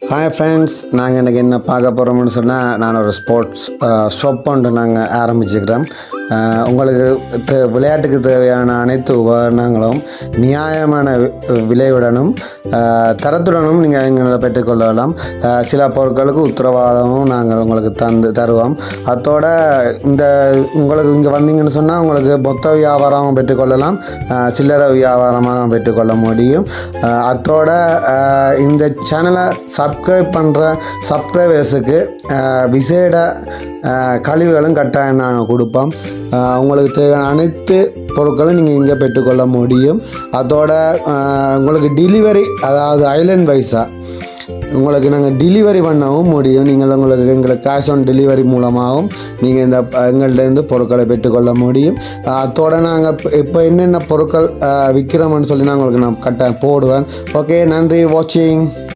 Hi friends, நாங்கள் இன்றைக்கி என்ன பார்க்க போகிறோம்னு சொன்னால், நான் ஒரு ஸ்போர்ட்ஸ் ஷாப் ஒன்று நாங்கள் ஆரம்பிச்சுக்கிறோம். உங்களுக்கு விளையாட்டுக்கு தேவையான அனைத்து உபகரணங்களும் நியாயமான விலையுடனும் தரத்துடனும் நீங்கள் எங்களை பெற்றுக்கொள்ளலாம். சில பொருட்களுக்கு உத்தரவாதமும் நாங்கள் உங்களுக்கு தருவோம். அதோட உங்களுக்கு இங்கே வந்தீங்கன்னு சொன்னால் உங்களுக்கு மொத்த வியாபாரமும் பெற்றுக்கொள்ளலாம், சில்லறை வியாபாரமாக பெற்றுக்கொள்ள முடியும். அதோட இந்த சேனலை சப்ஸ்கிரைப் பண்ணுற சப்ஸ்கிரைபர்ஸுக்கு விசேட கழிவுகளும் கட்டாயம் நாங்கள் கொடுப்போம். உங்களுக்கு தேவையான அனைத்து பொருட்களும் நீங்கள் இங்கே பெற்றுக்கொள்ள முடியும். அதோட உங்களுக்கு டெலிவரி, அதாவது ஐலண்ட் வைஸாக உங்களுக்கு நாங்கள் டெலிவரி பண்ணவும் முடியும். எங்களுக்கு கேஷ் ஆன் டெலிவரி மூலமாகவும் நீங்கள் இந்த எங்கள்கிட்டருந்து பொருட்களை பெற்றுக்கொள்ள முடியும். அதோட நாங்கள் இப்போ என்னென்ன பொருட்கள் விற்கிறோம்னு சொல்லி நான் உங்களுக்கு கட்டாயம் போடுவேன். ஓகே, நன்றி வாட்சிங்.